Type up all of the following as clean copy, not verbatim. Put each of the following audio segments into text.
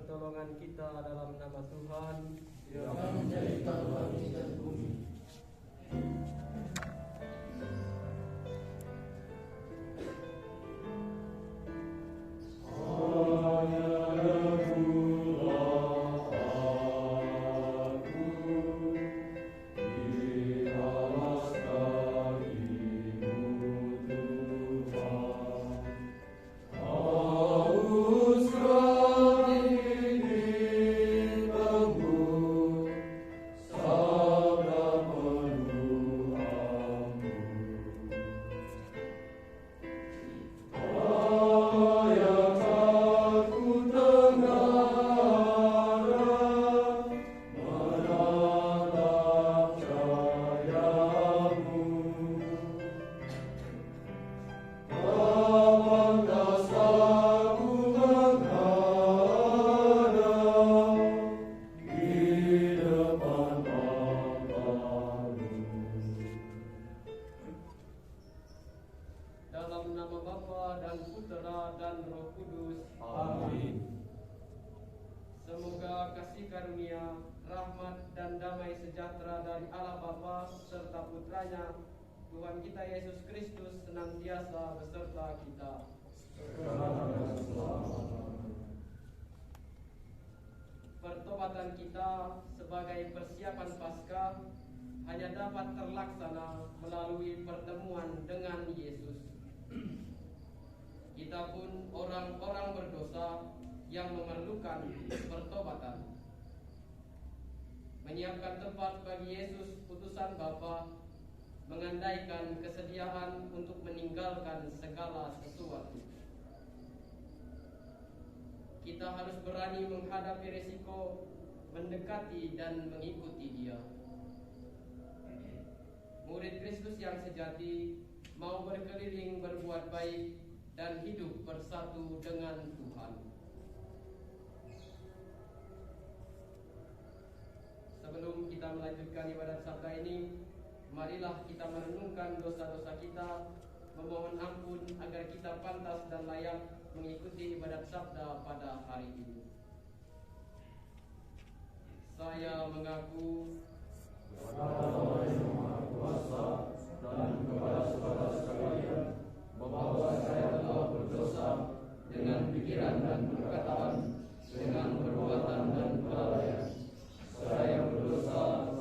pertolongan kita dalam nama Tuhan yang menjadikan langit dan bumi. Tuhan kita Yesus Kristus senantiasa beserta kita. Pertobatan kita sebagai persiapan Paskah hanya dapat terlaksana melalui pertemuan dengan Yesus. Kita pun orang-orang berdosa yang memerlukan pertobatan. Menyiapkan tempat bagi Yesus utusan Bapa, mengandaikan kesediaan untuk meninggalkan segala sesuatu. Kita harus berani menghadapi risiko, mendekati dan mengikuti Dia. Murid Kristus yang sejati mau berkeliling berbuat baik dan hidup bersatu dengan Tuhan. Sebelum kita melanjutkan ibadat sabda ini, marilah kita merenungkan dosa-dosa kita, memohon ampun agar kita pantas dan layak mengikuti ibadat sabda pada hari ini. Saya mengaku kepada Yang Maha Kuasa dan kepada saudara sekalian bahwa saya telah berdosa dengan pikiran dan perkataan, dengan perbuatan dan kelalaian. Saya berdosa,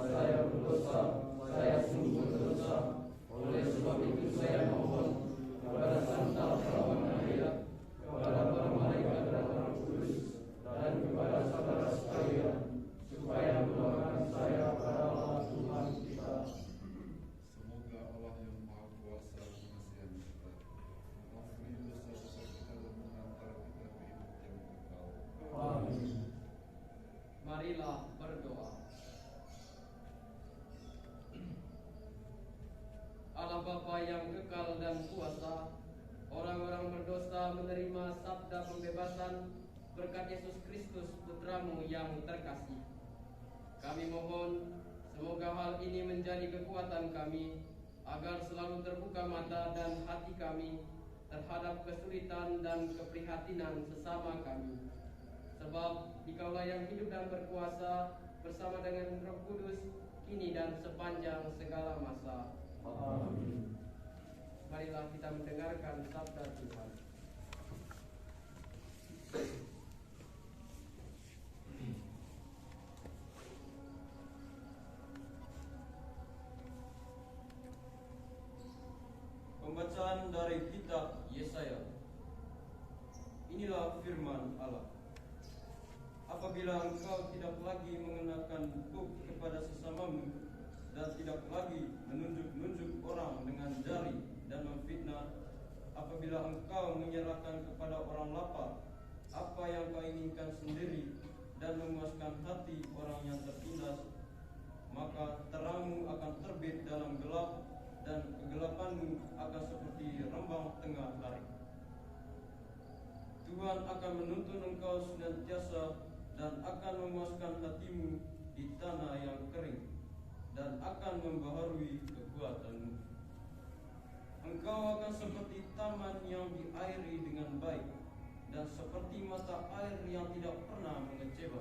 saya sungguh berdosa. Oleh sebab itu saya mohon kepada Santa Maria, kepada para malaikat dan Roh Kudus, dan kepada saudara sekalian, supaya mendoakan saya pada Allah Tuhan kita. Semoga Allah yang Maha Kuasa mengasihi kita, mengampuni dosa-dosa kita dan mengantar kita ke hidup yang kekal. Amin. Marilah berdoa. Allah Bapa yang kekal dan kuasa, orang-orang berdosa menerima sabda pembebasan berkat Yesus Kristus Putramu yang terkasih. Kami mohon semoga hal ini menjadi kekuatan kami, agar selalu terbuka mata dan hati kami terhadap kesulitan dan keprihatinan sesama kami. Sebab Dikaulah yang hidup dan berkuasa bersama dengan Roh Kudus, kini dan sepanjang segala masa. Amin. Marilah kita mendengarkan sabda Tuhan. Pembacaan dari kitab Yesaya. Inilah firman Allah. Apabila engkau tidak lagi mengenakan buk kepada sesamamu, dan tidak lagi menunjuk-nunjuk orang dengan jari dan memfitnah, apabila engkau menyerahkan kepada orang lapar apa yang kau inginkan sendiri dan memuaskan hati orang yang tertindas, maka terangmu akan terbit dalam gelap dan kegelapanmu akan seperti rembang tengah hari. Tuhan akan menuntun engkau senantiasa dan akan memuaskan hatimu di tanah yang kering, dan akan membaharui kekuatanmu. Engkau akan seperti taman yang diairi dengan baik, dan seperti mata air yang tidak pernah mengecewa.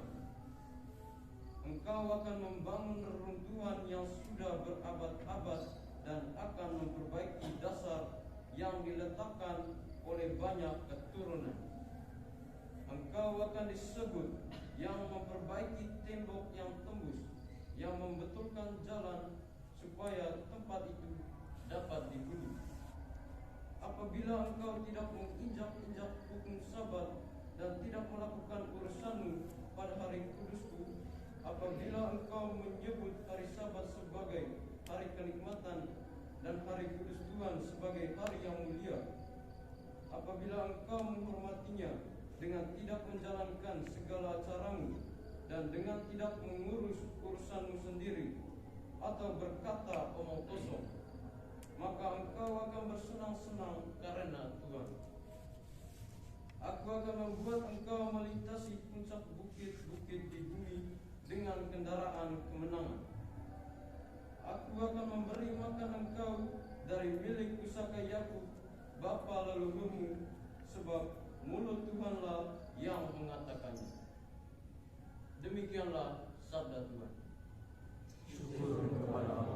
Engkau akan membangun reruntuhan yang sudah berabad-abad dan akan memperbaiki dasar yang diletakkan oleh banyak keturunan. Engkau akan disebut yang memperbaiki tembok yang tembus, yang membetulkan jalan supaya tempat itu dapat dihuni. Apabila engkau tidak menginjak-injak hukum Sabat dan tidak melakukan urusanmu pada hari kudusku, apabila engkau menyebut hari Sabat sebagai hari kenikmatan dan hari kudus Tuhan sebagai hari yang mulia, apabila engkau menghormatinya dengan tidak menjalankan segala caramu dan dengan tidak mengurus urusanmu sendiri atau berkata omong kosong, maka engkau akan bersenang-senang karena Tuhan. Aku akan membuat engkau melintasi puncak bukit-bukit di bumi dengan kendaraan kemenangan. Aku akan memberi makan engkau dari milik pusaka Yakub, bapa leluhurmu, sebab mulut Tuhanlah yang mengatakannya. Demikianlah sabda Tuhan. Syukur kepada Allah.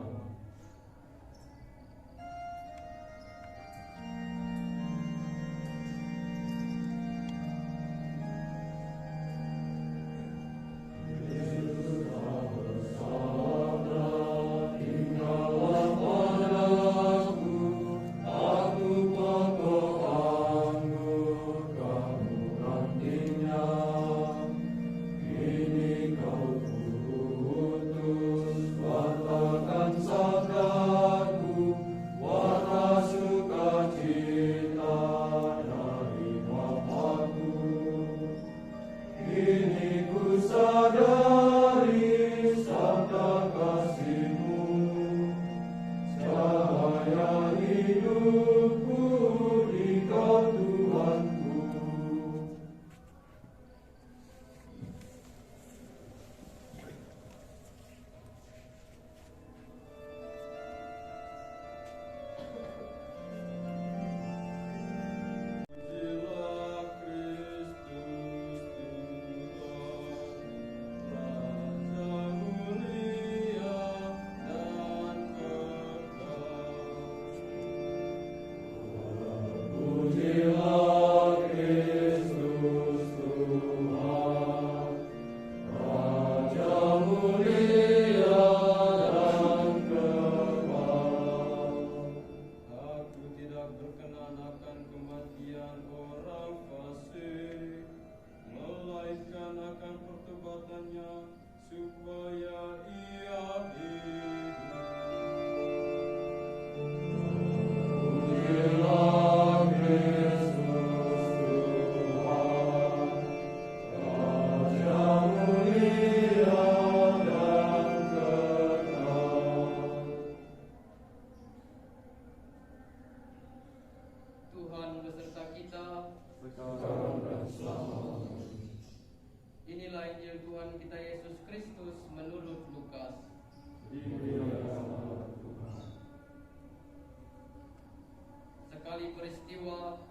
Sekali peristiwa,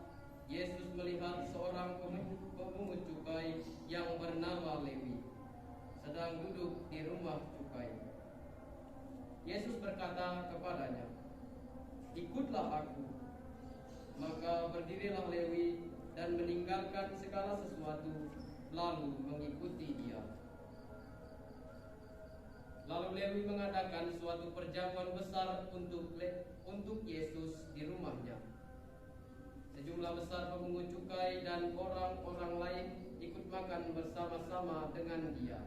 Yesus melihat seorang pemungut cukai yang bernama Lewi sedang duduk di rumah cukai. Yesus berkata kepadanya, "Ikutlah aku." Maka berdirilah Lewi dan meninggalkan segala sesuatu, lalu mengikuti dia. Lalu Lewi mengadakan suatu perjamuan besar untuk Yesus di rumahnya. Sejumlah besar pemungut cukai dan orang-orang lain ikut makan bersama-sama dengan dia.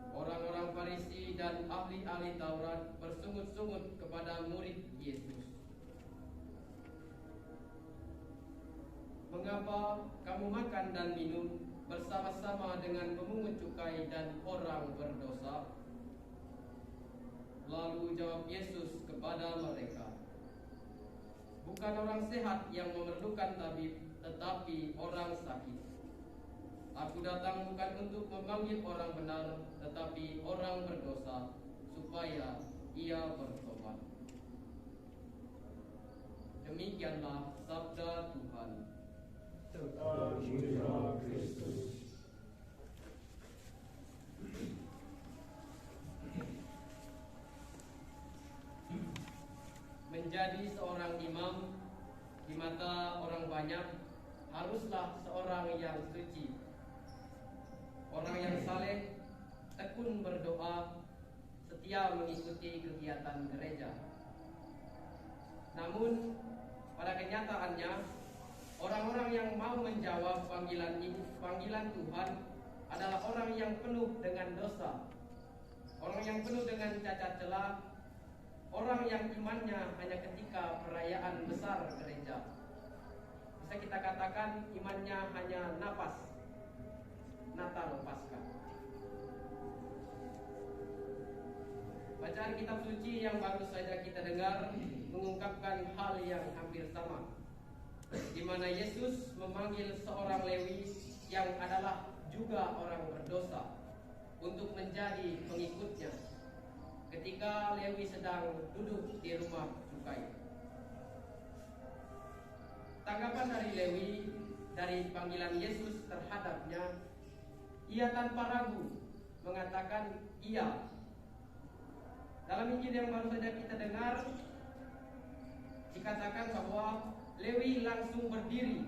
Orang-orang Farisi dan ahli-ahli Taurat bersungut-sungut kepada murid Yesus. "Mengapa kamu makan dan minum bersama-sama dengan pemungut cukai dan orang berdosa?" Lalu jawab Yesus kepada mereka, "Bukan orang sehat yang memerlukan tabib, tetapi orang sakit. Aku datang bukan untuk memanggil orang benar, tetapi orang berdosa, supaya ia bertobat." Demikianlah sabda Tuhan. Terpujilah Kristus. Menjadi seorang imam di mata orang banyak haruslah seorang yang suci, orang yang saleh, tekun berdoa, setia mengikuti kegiatan gereja. Namun pada kenyataannya orang-orang yang mau menjawab panggilan Tuhan adalah orang yang penuh dengan dosa, orang yang penuh dengan cacat celah, orang yang imannya hanya ketika perayaan besar gereja. Bisa kita katakan imannya hanya napas, Natal, Paskah. Bacaan kitab suci yang baru saja kita dengar mengungkapkan hal yang hampir sama, di mana Yesus memanggil seorang Lewi yang adalah juga orang berdosa untuk menjadi pengikutnya ketika Lewi sedang duduk di rumah cukai. Tanggapan dari Lewi dari panggilan Yesus terhadapnya, ia tanpa ragu mengatakan iya. Dalam Injil yang baru saja kita dengar dikatakan bahwa Lewi langsung berdiri,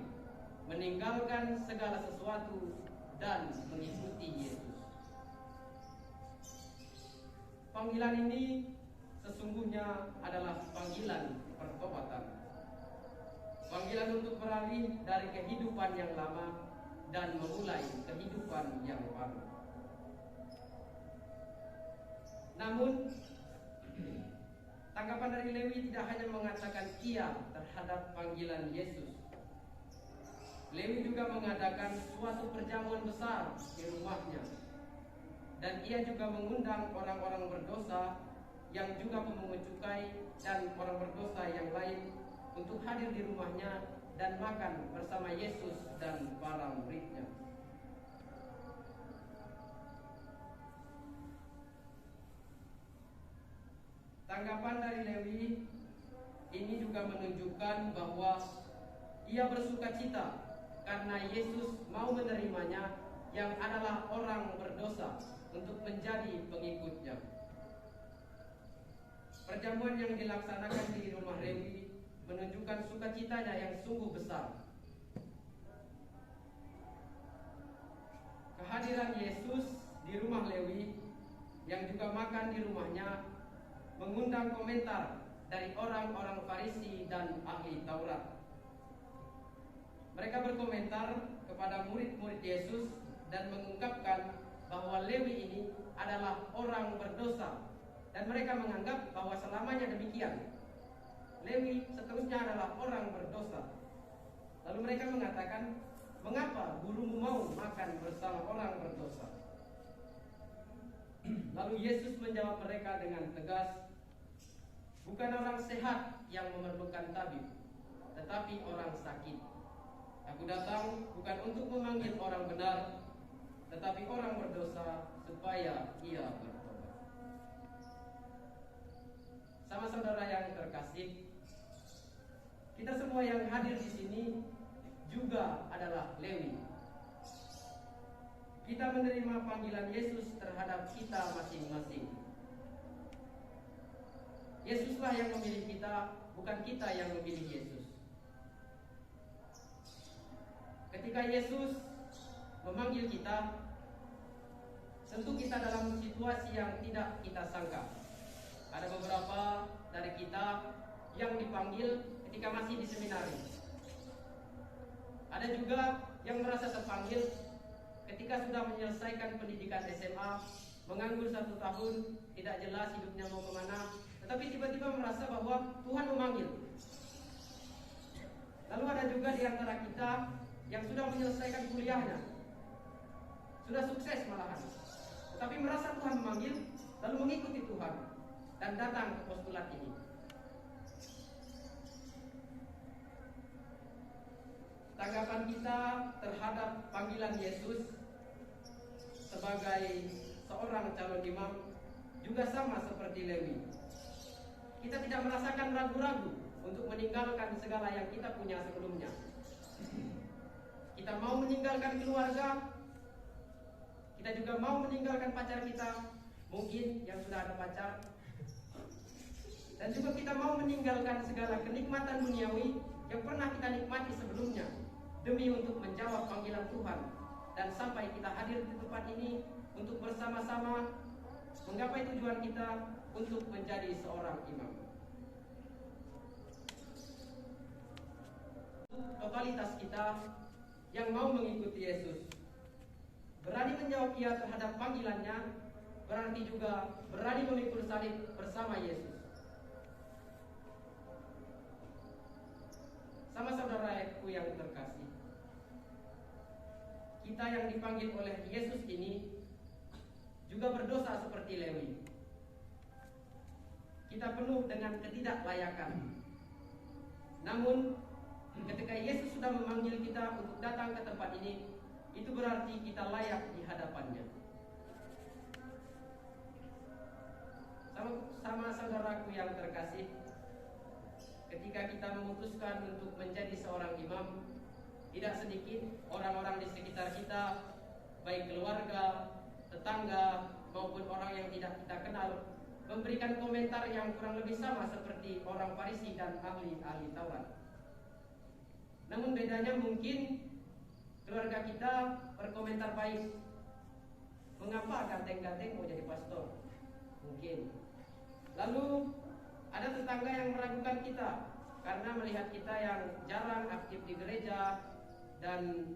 meninggalkan segala sesuatu dan mengikuti Yesus. Panggilan ini sesungguhnya adalah panggilan pertobatan. Panggilan untuk beralih dari kehidupan yang lama dan memulai kehidupan yang baru. Namun tanggapan dari Lewi tidak hanya mengatakan iya terhadap panggilan Yesus. Lewi juga mengadakan suatu perjamuan besar di rumahnya. Dan ia juga mengundang orang-orang berdosa yang juga memungut cukai dan orang berdosa yang lain untuk hadir di rumahnya dan makan bersama Yesus dan para muridnya. Tanggapan dari Lewi ini juga menunjukkan bahwa ia bersukacita karena Yesus mau menerimanya yang adalah orang berdosa untuk menjadi pengikutnya. Perjamuan yang dilaksanakan di rumah Lewi menunjukkan sukacitanya yang sungguh besar. Kehadiran Yesus di rumah Lewi yang juga makan di rumahnya mengundang komentar dari orang-orang Farisi dan ahli Taurat. Mereka berkomentar kepada murid-murid Yesus dan mengungkapkan bahwa Lewi ini adalah orang berdosa, dan mereka menganggap bahwa selamanya demikian. Lewi seterusnya adalah orang berdosa. Lalu mereka mengatakan, mengapa gurumu mau makan bersama orang berdosa? Lalu Yesus menjawab mereka dengan tegas, bukan orang sehat yang memerlukan tabib, tetapi orang sakit. Aku datang bukan untuk memanggil orang benar, tetapi orang berdosa supaya ia bertobat. Sama saudara yang terkasih, kita semua yang hadir di sini juga adalah Lewi. Kita menerima panggilan Yesus terhadap kita masing-masing. Yesuslah yang memilih kita, bukan kita yang memilih Yesus. Ketika Yesus memanggil kita, tentu kita dalam situasi yang tidak kita sangka. Ada beberapa dari kita yang dipanggil ketika masih di seminari. Ada juga yang merasa terpanggil ketika sudah menyelesaikan pendidikan SMA, menganggur 1 tahun, tidak jelas hidupnya mau kemana, tetapi tiba-tiba merasa bahwa Tuhan memanggil. Lalu ada juga di antara kita yang sudah menyelesaikan kuliahnya, sudah sukses malahan, tetapi merasa Tuhan memanggil, lalu mengikuti Tuhan dan datang ke postulat ini. Tanggapan kita terhadap panggilan Yesus sebagai seorang calon imam juga sama seperti Lewi. Kita tidak merasakan ragu-ragu untuk meninggalkan segala yang kita punya sebelumnya. kita mau meninggalkan keluarga, kita juga mau meninggalkan pacar kita, mungkin yang sudah ada pacar, dan juga kita mau meninggalkan segala kenikmatan duniawi yang pernah kita nikmati sebelumnya demi untuk menjawab panggilan Tuhan dan sampai kita hadir di tempat ini untuk bersama-sama menggapai tujuan kita untuk menjadi seorang imam. Totalitas kita yang mau mengikuti Yesus, berani menjawab iya terhadap panggilannya, berarti juga berani memikul salib bersama Yesus. Sama saudaraku yang terkasih, kita yang dipanggil oleh Yesus ini juga berdosa seperti Lewi. Kita penuh dengan ketidaklayakan. Namun ketika Yesus sudah memanggil kita untuk datang ke tempat ini, itu berarti kita layak di hadapannya. Sama saudaraku yang terkasih, ketika kita memutuskan untuk menjadi seorang imam, tidak sedikit orang-orang di sekitar kita, baik keluarga, tetangga, maupun orang yang tidak kita kenal, memberikan komentar yang kurang lebih sama seperti orang Farisi dan ahli-ahli Taurat. Namun bedanya mungkin keluarga kita berkomentar baik. Mengapa ganteng-ganteng mau jadi pastor? Mungkin. Lalu ada tetangga yang meragukan kita karena melihat kita yang jarang aktif di gereja dan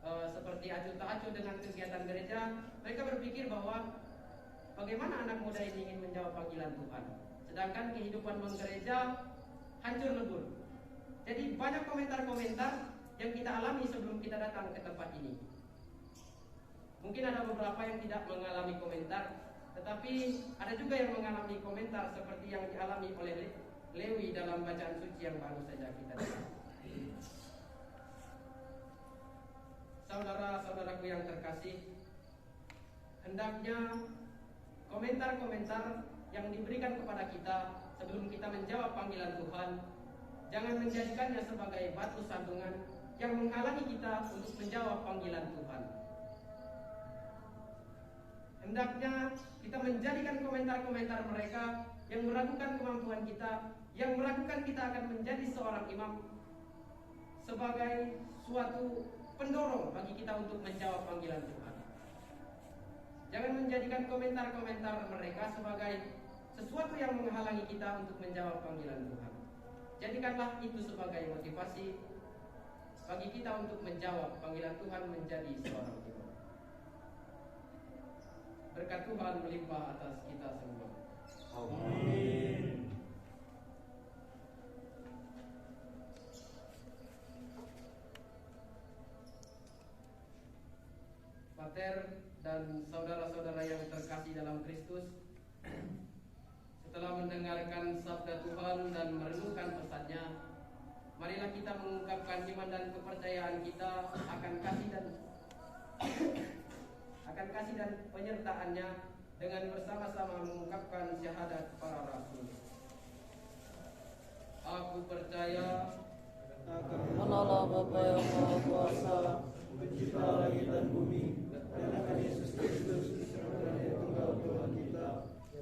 seperti acuh tak acuh dengan kegiatan gereja. Mereka berpikir bahwa bagaimana anak muda ini ingin menjawab panggilan Tuhan, sedangkan kehidupan menggereja hancur lebur. Jadi banyak komentar-komentar yang kita alami sebelum kita datang ke tempat ini. Mungkin ada beberapa yang tidak mengalami komentar, tetapi ada juga yang mengalami komentar seperti yang dialami oleh Lewi dalam bacaan suci yang baru saja kita dengar. Saudara-saudaraku yang terkasih, hendaknya komentar-komentar yang diberikan kepada kita sebelum kita menjawab panggilan Tuhan jangan menjadikannya sebagai batu sandungan yang menghalangi kita untuk menjawab panggilan Tuhan. Hendaknya kita menjadikan komentar-komentar mereka yang meragukan kemampuan kita, yang meragukan kita akan menjadi seorang imam, sebagai suatu pendorong bagi kita untuk menjawab panggilan Tuhan. Jangan menjadikan komentar-komentar mereka sebagai sesuatu yang menghalangi kita untuk menjawab panggilan Tuhan. Jadikanlah itu sebagai motivasi bagi kita untuk menjawab panggilan Tuhan menjadi seorang imam. Berkat Tuhan melimpah atas kita semua. Amin. Pater dan saudara-saudara yang terkasih dalam Kristus, setelah mendengarkan sabda Tuhan dan merenungkan pesannya, marilah kita mengungkapkan iman dan kepercayaan kita akan kasih dan penyertaannya dengan bersama-sama mengungkapkan syahadat para rasul. Aku percaya akan Allah Bapa yang Maha Kuasa, pencipta langit dan bumi, dan akan Yesus Kristus, Putra Tunggal Tuhan kita,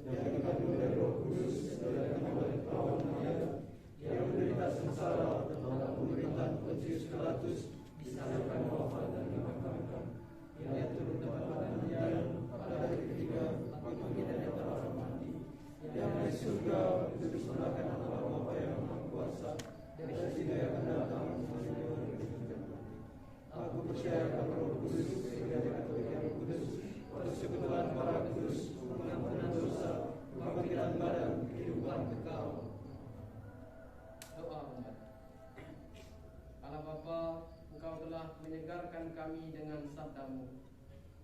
yang dikandung dari Roh Kudus, dilahirkan oleh perawan Maria, yang menderita sengsara dalam pemerintahan Pontius Pilatus, disalibkan, wafat dan dimakamkan. Ia turun ke kemudian pada hari ketiga bangkit dari antara orang mati. Ia naik surga, duduk sebelah kanan Allah Bapa yang Maha Kuasa, dan tidak akan datang mengambil orang yang. Aku percaya kepada Roh Kudus, Gereja Katolik yang kudus, persekutuan para kudus, pengampunan dosa, kebangkitan badan, kehidupan kekal. doa umat. Allah Bapa, Engkau telah menyegarkan kami dengan sabdamu,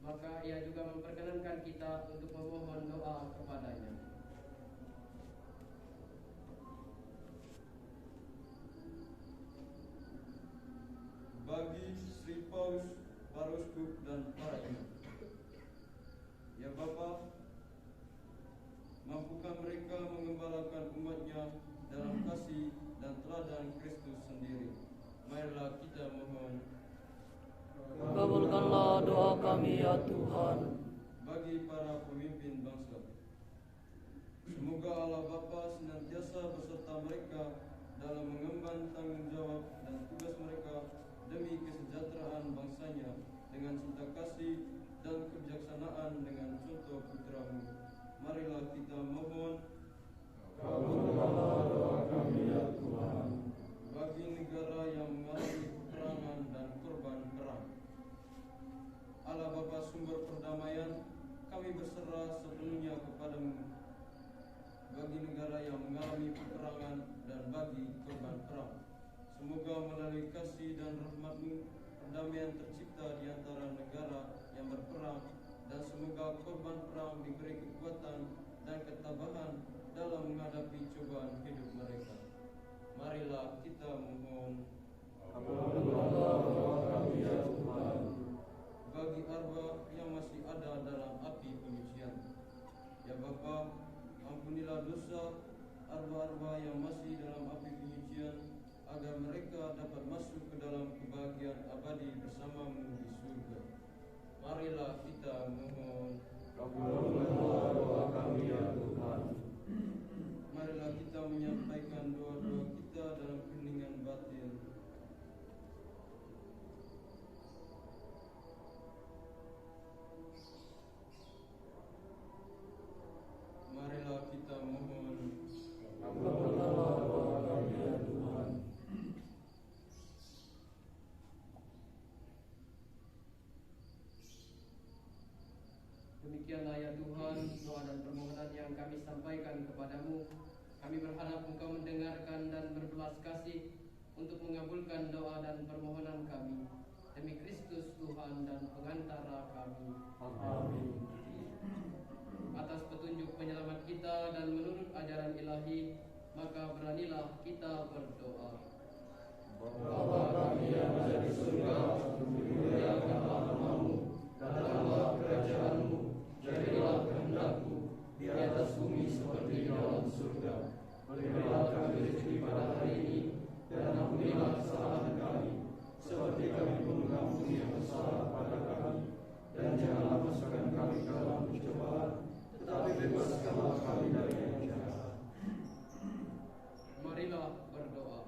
maka Ia juga memperkenankan kita untuk memohon doa kepadanya. Bagi Sri Paus, para uskup dan para imam, ya Bapa, mampukan mereka mengembalakan umatnya dalam kasih dan teladan Kristus sendiri. Marilah kita mohon. ya Tuhan. Bagi para pemimpin bangsa, semoga Allah Bapa senantiasa beserta mereka dalam mengemban tanggung jawab dan tugas mereka demi kesejahteraan bangsanya dengan cinta kasih dan kebijaksanaan dengan contoh putra-Mu. Marilah kita mohon. Kabulkanlah doa kami ya Tuhan. Bagi negara yang mengalami peperangan dan korban perang, Allah Bapa sumber perdamaian, kami berserah sepenuhnya kepadamu. Bagi negara yang mengalami peperangan dan bagi korban perang, semoga melalui kasih dan rahmat-Mu perdamaian tercipta di antara negara yang berperang, dan semoga korban perang diberi kekuatan dan ketabahan dalam menghadapi cobaan hidup mereka. Marilah kita mohon. Kabulkanlah doa kami ya Tuhan. Bagi arwah yang masih ada dalam api penyucian, ya Bapa, ampunilah dosa arwah-arwah yang masih dalam api penyucian, agar mereka dapat masuk ke dalam kebahagiaan abadi bersama-Mu di surga. Marilah kita mohon. Kabulkanlah doa kami ya Tuhan. Marilah kita menyampaikan doa-doa kita dalam keheningan batin. Marilah kita mohon. Kabulkanlah doa kami ya Tuhan. Demikianlah ya Tuhan, doa dan permohonan yang kami sampaikan kepadamu. Kami berharap Engkau mendengarkan dan berbelas kasih untuk mengabulkan doa dan permohonan kami. Demi Kristus Tuhan dan pengantara kami. Amin. Atas petunjuk penyelamat kita dan menurut ajaran ilahi, maka beranilah kita berdoa. Bapa kami yang ada di surga, dimuliakanlah nama-Mu, datanglah kerajaan-Mu, jadilah kehendak-Mu di atas bumi seperti di dalam surga. Berilah kami rezeki pada hari ini, dan ampunilah kesalahan kami, seperti kami pun mengampuni yang bersalah pada kami. Dan janganlah masukkan kami ke dalam pencobaan, tetapi bebaskanlah kami dari yang jahat. Marilah berdoa.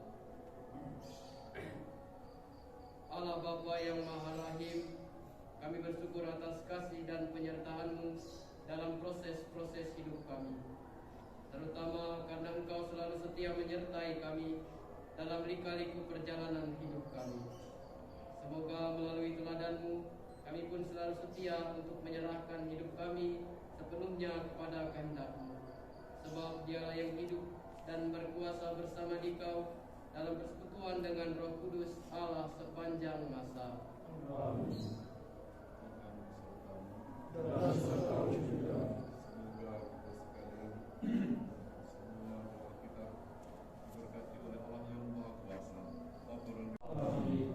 Allah Bapa yang Maha Rahim, kami bersyukur atas kasih dan penyertaan-Mu dalam proses-proses hidup kami, terutama karena Engkau selalu setia menyertai kami dalam lika-liku perjalanan hidup kami. Semoga melalui teladan-Mu, kami pun selalu setia untuk menyerahkan hidup kami sepenuhnya kepada kehendak-Mu, sebab Dialah yang hidup dan berkuasa bersama Dikau dalam persekutuan dengan Roh Kudus Allah sepanjang masa. Amin. Tuhan Dan serta juga. semoga kita sekalian semua doa kita diberkati oleh Allah yang Maha Kuasa. Bapa dan Amin.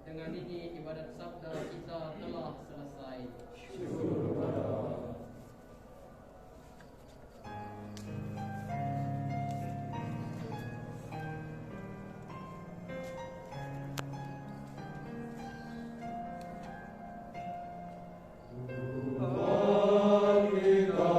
Dengan ini ibadat sabda kita telah selesai. Syukur kepada Allah. Tuhan kita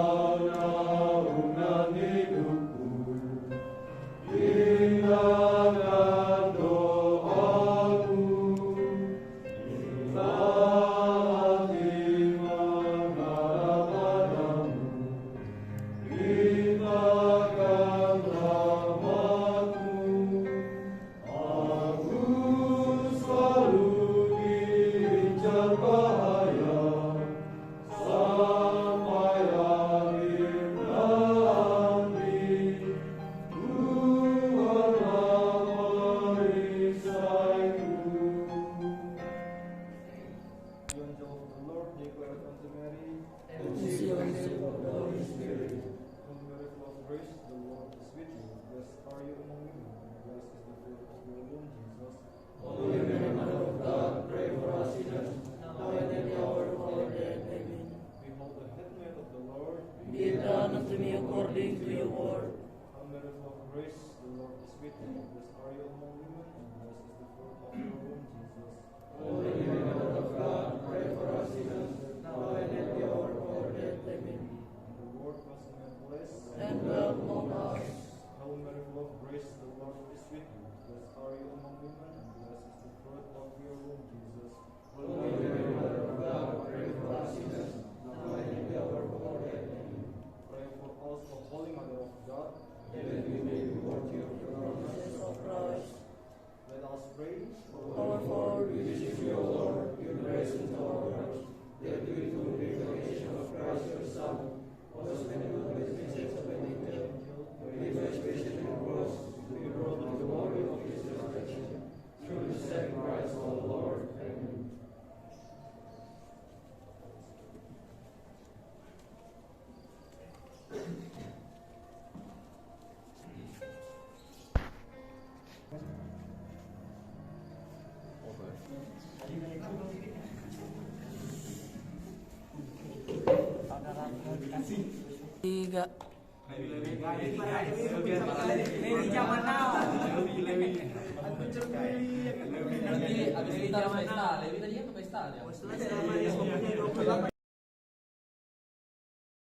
those men who were Jesus by nature, for his expiation and cross, we brought to the glory of his resurrection, through the sacrifice of the Lord. Amen. Tiga. Nanti abis kita pesta, Lewi tadi apa pesta?